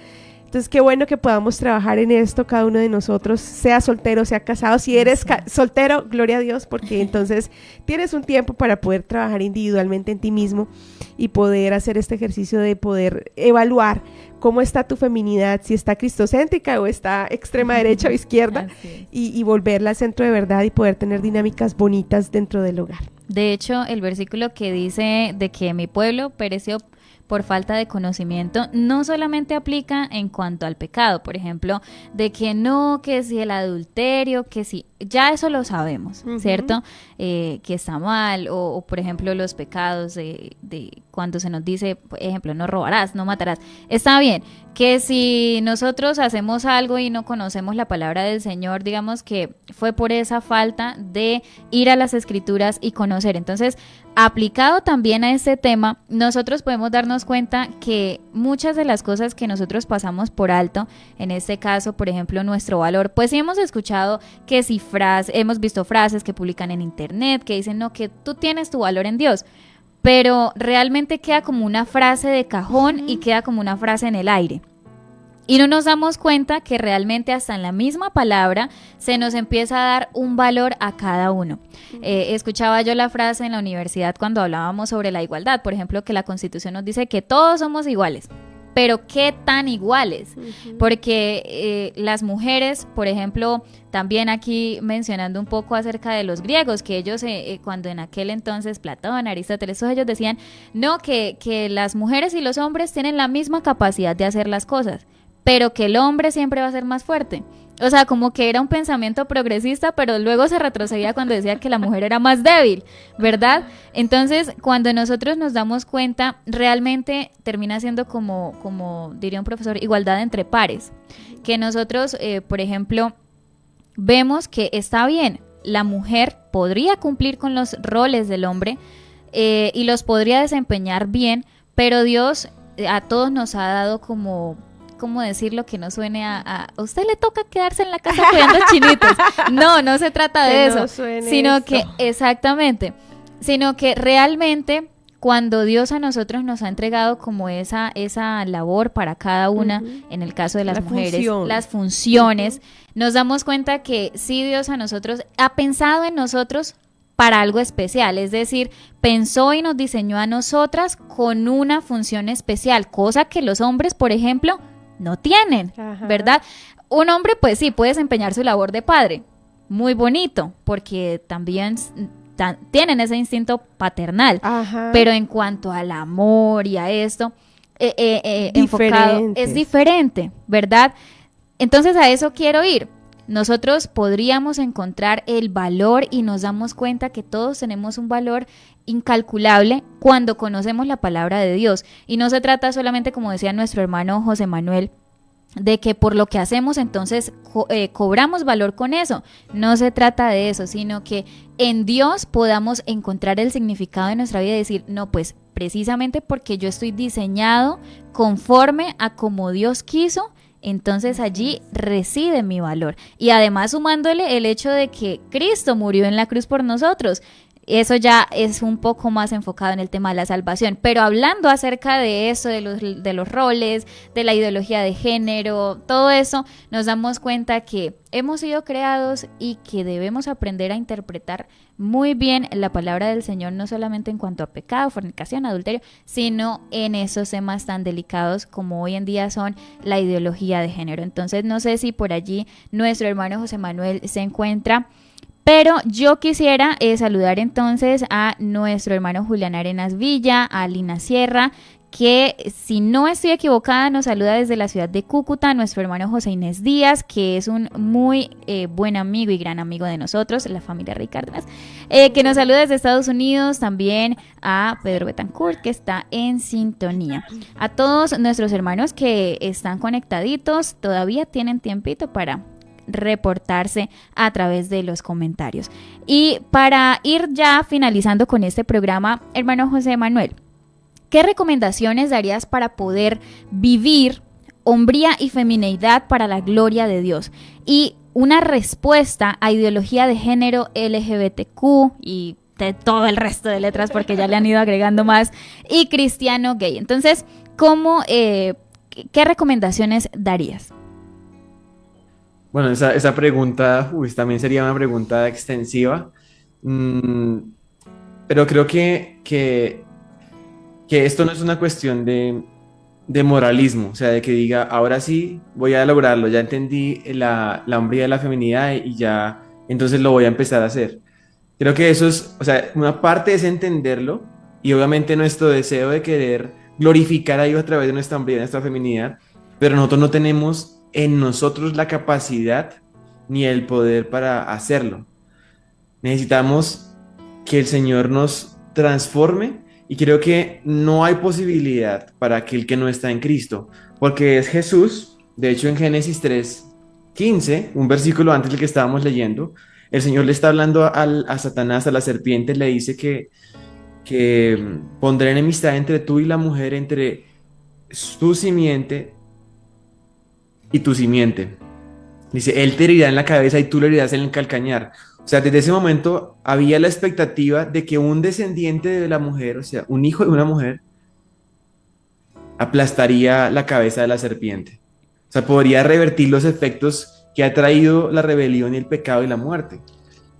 Entonces, qué bueno que podamos trabajar en esto cada uno de nosotros, sea soltero, sea casado. Si eres soltero, gloria a Dios, porque entonces tienes un tiempo para poder trabajar individualmente en ti mismo y poder hacer este ejercicio de poder evaluar cómo está tu feminidad, si está cristocéntrica o está extrema derecha o izquierda, y volverla al centro de verdad y poder tener dinámicas bonitas dentro del hogar. De hecho, el versículo que dice de que mi pueblo pereció por falta de conocimiento, no solamente aplica en cuanto al pecado, por ejemplo, de que no, que si el adulterio, que si, ya eso lo sabemos, ¿cierto? Que está mal, o por ejemplo los pecados de cuando se nos dice, por ejemplo, no robarás, no matarás, está bien, que si nosotros hacemos algo y no conocemos la palabra del Señor, digamos que fue por esa falta de ir a las Escrituras y conocer. Entonces, aplicado también a este tema, nosotros podemos darnos cuenta que muchas de las cosas que nosotros pasamos por alto, en este caso, por ejemplo, nuestro valor, pues sí hemos escuchado que si hemos visto frases que publican en internet que dicen, no, que tú tienes tu valor en Dios, pero realmente queda como una frase de cajón y queda como una frase en el aire. Y no nos damos cuenta que realmente hasta en la misma palabra se nos empieza a dar un valor a cada uno. Escuchaba yo la frase en la universidad cuando hablábamos sobre la igualdad, por ejemplo, que la Constitución nos dice que todos somos iguales. Pero ¿qué tan iguales? Porque las mujeres, por ejemplo, también aquí mencionando un poco acerca de los griegos, que ellos cuando en aquel entonces Platón, Aristóteles, todos ellos decían, no, que las mujeres y los hombres tienen la misma capacidad de hacer las cosas, pero que el hombre siempre va a ser más fuerte. O sea, como que era un pensamiento progresista, pero luego se retrocedía cuando decía que la mujer era más débil, ¿verdad? Entonces, cuando nosotros nos damos cuenta, realmente termina siendo como diría un profesor, igualdad entre pares. Que nosotros, por ejemplo, vemos que está bien, la mujer podría cumplir con los roles del hombre y los podría desempeñar bien, pero Dios a todos nos ha dado como... ¿cómo decirlo? Que no suene a usted le toca quedarse en la casa cuidando chinitos. No se trata de eso. Sino que, exactamente, sino que realmente cuando Dios a nosotros nos ha entregado como esa labor para cada una, en el caso de las mujeres, las funciones, nos damos cuenta que sí, Dios a nosotros ha pensado en nosotros para algo especial, es decir, pensó y nos diseñó a nosotras con una función especial, cosa que los hombres, por ejemplo, no tienen, ¿verdad? Un hombre, pues sí, puede desempeñar su labor de padre, muy bonito, porque también tienen ese instinto paternal, pero en cuanto al amor y a esto, enfocado, es diferente, ¿verdad? Entonces a eso quiero ir. Nosotros podríamos encontrar el valor y nos damos cuenta que todos tenemos un valor incalculable cuando conocemos la palabra de Dios. Y no se trata solamente, como decía nuestro hermano José Manuel, de que por lo que hacemos entonces cobramos valor con eso. No se trata de eso, sino que en Dios podamos encontrar el significado de nuestra vida y decir, no, pues precisamente porque yo estoy diseñado conforme a como Dios quiso, entonces allí reside mi valor. Y además sumándole el hecho de que Cristo murió en la cruz por nosotros. Eso ya es un poco más enfocado en el tema de la salvación, pero hablando acerca de eso, de los roles, de la ideología de género, todo eso, nos damos cuenta que hemos sido creados y que debemos aprender a interpretar muy bien la palabra del Señor, no solamente en cuanto a pecado, fornicación, adulterio, sino en esos temas tan delicados como hoy en día son la ideología de género. Entonces, no sé si por allí nuestro hermano José Manuel se encuentra. Pero yo quisiera saludar entonces a nuestro hermano Julián Arenas Villa, a Lina Sierra, que si no estoy equivocada nos saluda desde la ciudad de Cúcuta, nuestro hermano José Inés Díaz, que es un muy buen amigo y gran amigo de nosotros, la familia Rey Cárdenas, que nos saluda desde Estados Unidos, también a Pedro Betancourt, que está en sintonía. A todos nuestros hermanos que están conectaditos, todavía tienen tiempito para reportarse a través de los comentarios. Y para ir ya finalizando con este programa, hermano José Manuel, ¿qué recomendaciones darías para poder vivir hombría y femineidad para la gloria de Dios? Y una respuesta a ideología de género LGBTQ y de todo el resto de letras, porque ya le han ido agregando más, y cristiano gay. Entonces, ¿qué recomendaciones darías? Bueno, esa pregunta también sería una pregunta extensiva, pero creo que esto no es una cuestión de moralismo, o sea, de que diga, ahora sí voy a lograrlo, ya entendí la hombría y la feminidad y ya, entonces lo voy a empezar a hacer. Creo que eso es, o sea, una parte es entenderlo y obviamente nuestro deseo de querer glorificar a Dios a través de nuestra hombría y nuestra feminidad, pero nosotros no tenemos en nosotros la capacidad ni el poder para hacerlo. Necesitamos que el Señor nos transforme y creo que no hay posibilidad para aquel que no está en Cristo, porque es Jesús. De hecho, en Génesis 3:15, un versículo antes del que estábamos leyendo, el Señor le está hablando a Satanás, a la serpiente, le dice que pondré enemistad entre tú y la mujer, entre tu simiente y tu simiente. Dice, él te herirá en la cabeza y tú le herirás en el calcañar. O sea, desde ese momento había la expectativa de que un descendiente de la mujer, o sea, un hijo de una mujer, aplastaría la cabeza de la serpiente. O sea, podría revertir los efectos que ha traído la rebelión y el pecado y la muerte.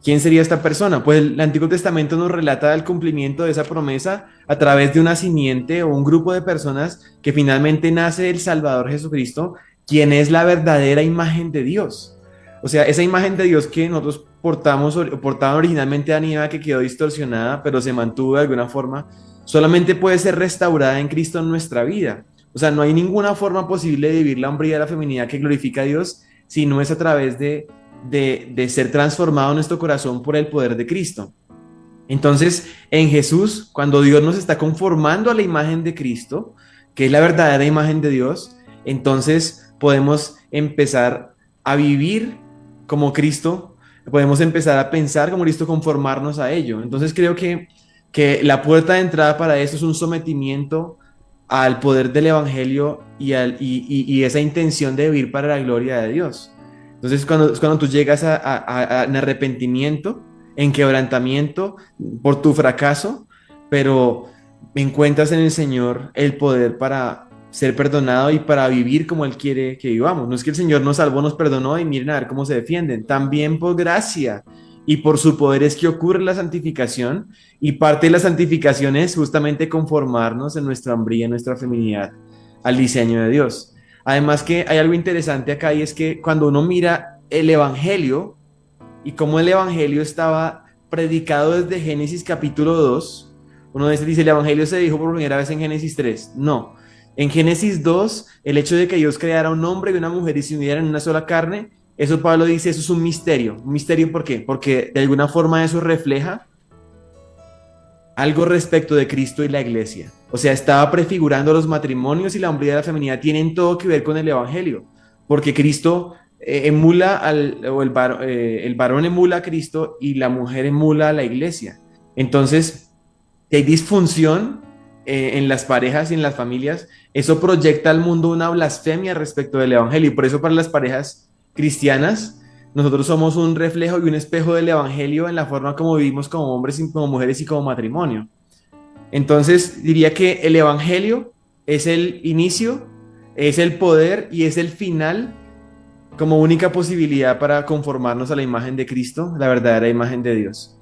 ¿Quién sería esta persona? Pues el Antiguo Testamento nos relata el cumplimiento de esa promesa a través de una simiente o un grupo de personas que finalmente nace el Salvador Jesucristo, quien es la verdadera imagen de Dios. O sea, esa imagen de Dios que nosotros portaban originalmente a Eva, que quedó distorsionada, pero se mantuvo de alguna forma, solamente puede ser restaurada en Cristo en nuestra vida. O sea, no hay ninguna forma posible de vivir la hombría y la feminidad que glorifica a Dios si no es a través de ser transformado nuestro corazón por el poder de Cristo. Entonces, en Jesús, cuando Dios nos está conformando a la imagen de Cristo, que es la verdadera imagen de Dios, entonces podemos empezar a vivir como Cristo, podemos empezar a pensar como Cristo, conformarnos a ello. Entonces creo que la puerta de entrada para eso es un sometimiento al poder del Evangelio y esa intención de vivir para la gloria de Dios. Entonces, cuando tú llegas en arrepentimiento, en quebrantamiento por tu fracaso, pero encuentras en el Señor el poder para ser perdonado y para vivir como Él quiere que vivamos. No es que el Señor nos salvó, nos perdonó y miren a ver cómo se defienden. También por gracia y por su poder es que ocurre la santificación, y parte de la santificación es justamente conformarnos en nuestra hombría, en nuestra feminidad, al diseño de Dios. Además que hay algo interesante acá, y es que cuando uno mira el Evangelio y cómo el Evangelio estaba predicado desde Génesis capítulo 2, uno dice, el Evangelio se dijo por primera vez en Génesis 3. No, en Génesis 2, el hecho de que Dios creara un hombre y una mujer y se unieran en una sola carne, eso Pablo dice, eso es un misterio. ¿Un misterio por qué? Porque de alguna forma eso refleja algo respecto de Cristo y la iglesia. O sea, estaba prefigurando los matrimonios, y la hombría y la feminidad tienen todo que ver con el Evangelio, porque Cristo el varón emula a Cristo y la mujer emula a la iglesia. Entonces, si hay disfunción en las parejas y en las familias, eso proyecta al mundo una blasfemia respecto del Evangelio, y por eso para las parejas cristianas, nosotros somos un reflejo y un espejo del Evangelio en la forma como vivimos como hombres y como mujeres y como matrimonio. Entonces diría que el Evangelio es el inicio, es el poder y es el final como única posibilidad para conformarnos a la imagen de Cristo, la verdadera imagen de Dios.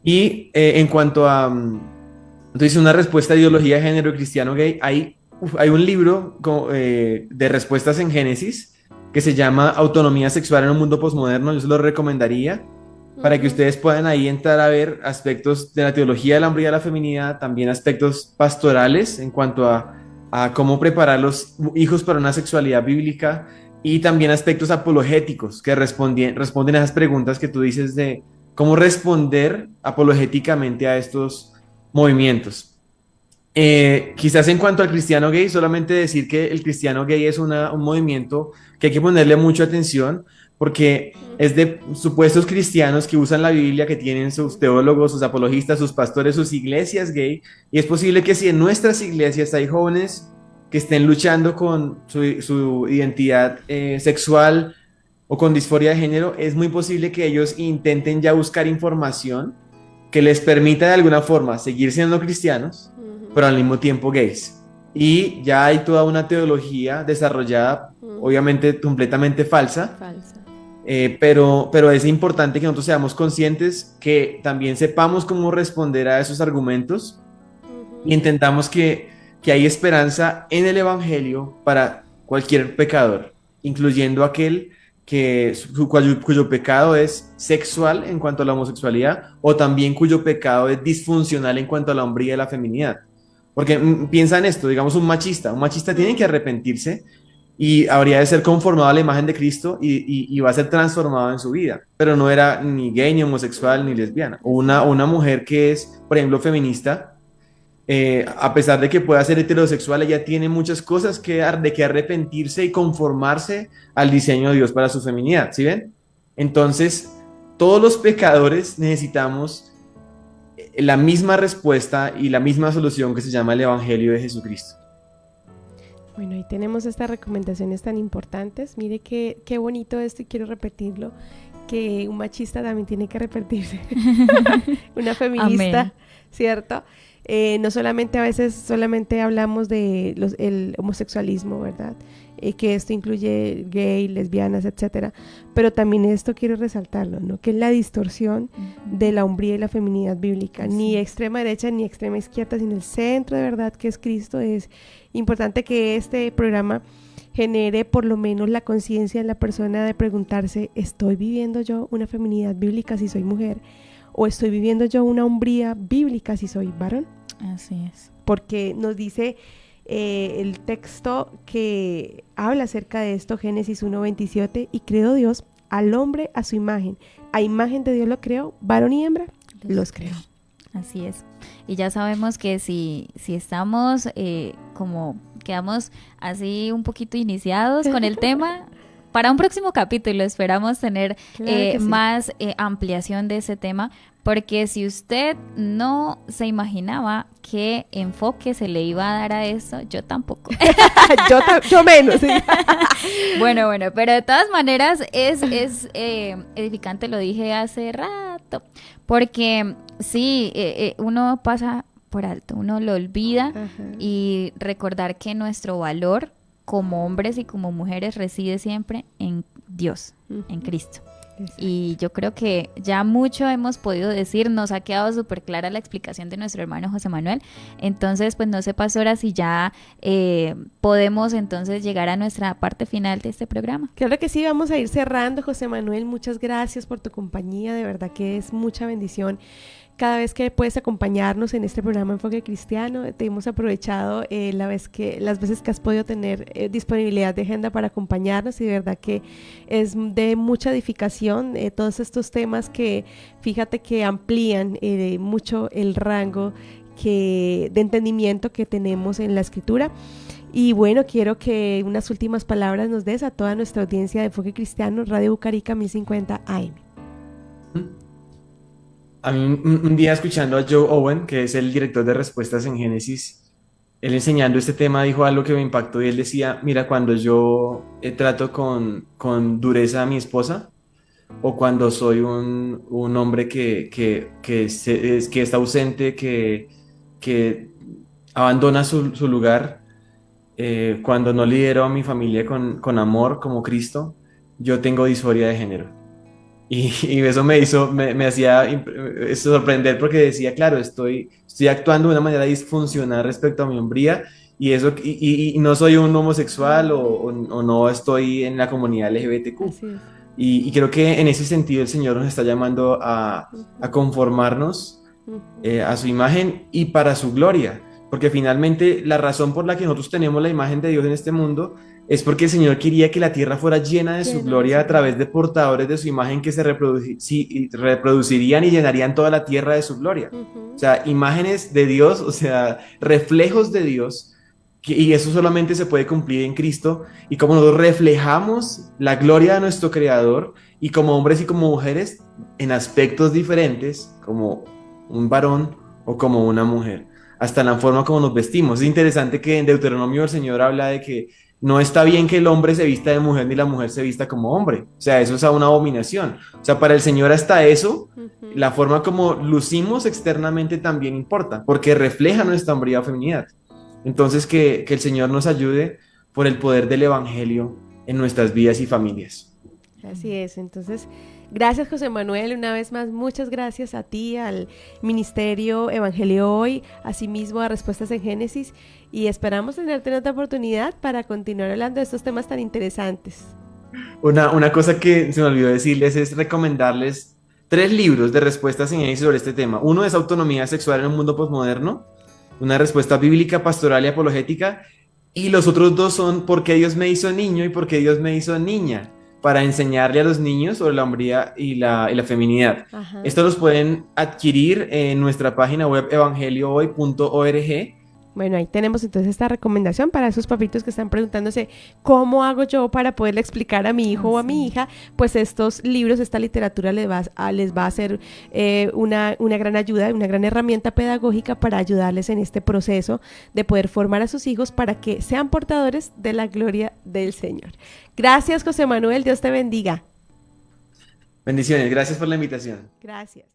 Y en cuanto a entonces una respuesta a ideología de género cristiano gay, hay un libro de respuestas en Génesis que se llama Autonomía Sexual en un Mundo Postmoderno. Yo se lo recomendaría para que ustedes puedan ahí entrar a ver aspectos de la teología de la hombría y de la feminidad, también aspectos pastorales en cuanto a cómo preparar los hijos para una sexualidad bíblica, y también aspectos apologéticos que responden a esas preguntas que tú dices de cómo responder apologéticamente a estos movimientos. Quizás en cuanto al cristiano gay, solamente decir que el cristiano gay es un movimiento que hay que ponerle mucha atención, porque es de supuestos cristianos que usan la Biblia, que tienen sus teólogos, sus apologistas, sus pastores, sus iglesias gay, y es posible que si en nuestras iglesias hay jóvenes que estén luchando con su identidad sexual o con disforia de género, es muy posible que ellos intenten ya buscar información que les permita de alguna forma seguir siendo cristianos, pero al mismo tiempo gays. Y ya hay toda una teología desarrollada, obviamente completamente falsa. Pero es importante que nosotros seamos conscientes, que también sepamos cómo responder a esos argumentos, y entendamos que hay esperanza en el Evangelio para cualquier pecador, incluyendo aquel cuyo pecado es sexual en cuanto a la homosexualidad, o también cuyo pecado es disfuncional en cuanto a la hombría y la feminidad. Porque piensa en esto, digamos un machista tiene que arrepentirse y habría de ser conformado a la imagen de Cristo, y va a ser transformado en su vida, pero no era ni gay, ni homosexual, ni lesbiana. O una mujer que es, por ejemplo, feminista, a pesar de que pueda ser heterosexual, ella tiene muchas cosas de que arrepentirse y conformarse al diseño de Dios para su feminidad, ¿sí ven? Entonces, todos los pecadores necesitamos la misma respuesta y la misma solución, que se llama el Evangelio de Jesucristo. Bueno, ahí tenemos estas recomendaciones tan importantes. Mire qué bonito esto, y quiero repetirlo, que un machista también tiene que arrepentirse. Una feminista ¿cierto? No solamente a veces solamente hablamos de el homosexualismo, ¿verdad? Que esto incluye gay, lesbianas, etcétera, pero también esto quiero resaltarlo, ¿no? Que es la distorsión de la hombría y la feminidad bíblica, sí. Ni extrema derecha ni extrema izquierda, sino el centro de verdad que es Cristo. Es importante que este programa genere por lo menos la conciencia en la persona de preguntarse, ¿estoy viviendo yo una feminidad bíblica si soy mujer? ¿O estoy viviendo yo una hombría bíblica si soy varón? Así es. Porque nos dice el texto que habla acerca de esto, Génesis 1:27, y creó Dios al hombre a su imagen. A imagen de Dios lo creó, varón y hembra los creó. Así es. Y ya sabemos que si estamos como quedamos así un poquito iniciados con el tema, para un próximo capítulo esperamos tener más ampliación de ese tema, porque si usted no se imaginaba qué enfoque se le iba a dar a esto, yo tampoco. yo menos. Sí. Bueno, pero de todas maneras es edificante, lo dije hace rato, porque sí, uno pasa por alto, uno lo olvida. Ajá. Y recordar que nuestro valor como hombres y como mujeres reside siempre en Dios, en Cristo. Exacto. Y yo creo que ya mucho hemos podido decir, nos ha quedado súper clara la explicación de nuestro hermano José Manuel. Entonces, pues no sé, pastora, si ya podemos entonces llegar a nuestra parte final de este programa. Claro que sí, vamos a ir cerrando, José Manuel. Muchas gracias por tu compañía, de verdad que es mucha bendición cada vez que puedes acompañarnos en este programa Enfoque Cristiano. Te hemos aprovechado las veces que has podido tener disponibilidad de agenda para acompañarnos, y de verdad que es de mucha edificación todos estos temas que fíjate que amplían mucho el rango de entendimiento que tenemos en la Escritura. Y bueno, quiero que unas últimas palabras nos des a toda nuestra audiencia de Enfoque Cristiano, Radio Bucarica 1050 AM. A mí un día escuchando a Joe Owen, que es el director de Respuestas en Génesis, él enseñando este tema dijo algo que me impactó, y él decía, mira, cuando yo trato con dureza a mi esposa, o cuando soy un hombre que está ausente, que abandona su lugar, cuando no lidero a mi familia con amor como Cristo, yo tengo disforia de género. Y eso me hacía sorprender, porque decía, claro, estoy actuando de una manera disfuncional respecto a mi hombría, y no soy un homosexual o no estoy en la comunidad LGBTQ. Y creo que en ese sentido el Señor nos está llamando a conformarnos a su imagen y para su gloria, porque finalmente la razón por la que nosotros tenemos la imagen de Dios en este mundo es porque el Señor quería que la tierra fuera llena de su gloria a través de portadores de su imagen que se reproducirían y llenarían toda la tierra de su gloria. O sea, imágenes de Dios, o sea, reflejos de Dios, y eso solamente se puede cumplir en Cristo. Y como nosotros reflejamos la gloria de nuestro Creador, y como hombres y como mujeres, en aspectos diferentes, como un varón o como una mujer, hasta en la forma como nos vestimos. Es interesante que en Deuteronomio el Señor habla de que no está bien que el hombre se vista de mujer ni la mujer se vista como hombre. O sea, eso es una abominación. O sea, para el Señor hasta eso, la forma como lucimos externamente también importa, porque refleja nuestra hombría o feminidad. Entonces, que el Señor nos ayude por el poder del Evangelio en nuestras vidas y familias. Así es. Entonces, gracias, José Manuel, una vez más, muchas gracias a ti, al Ministerio Evangelio Hoy, asimismo a Respuestas en Génesis, y esperamos tenerte en otra oportunidad para continuar hablando de estos temas tan interesantes. Una cosa que se me olvidó decirles es recomendarles 3 libros de Respuestas en Génesis sobre este tema. Uno es Autonomía Sexual en un Mundo Postmoderno, una respuesta bíblica, pastoral y apologética, y los otros 2 son ¿Por qué Dios me hizo niño y por qué Dios me hizo niña?, para enseñarle a los niños sobre la hombría y la feminidad. Ajá. Estos los pueden adquirir en nuestra página web evangeliohoy.org. Bueno, ahí tenemos entonces esta recomendación para esos papitos que están preguntándose ¿cómo hago yo para poderle explicar a mi hijo o a mi hija? Pues estos libros, esta literatura les va a ser una gran ayuda, una gran herramienta pedagógica para ayudarles en este proceso de poder formar a sus hijos para que sean portadores de la gloria del Señor. Gracias, José Manuel, Dios te bendiga. Bendiciones, gracias por la invitación. Gracias.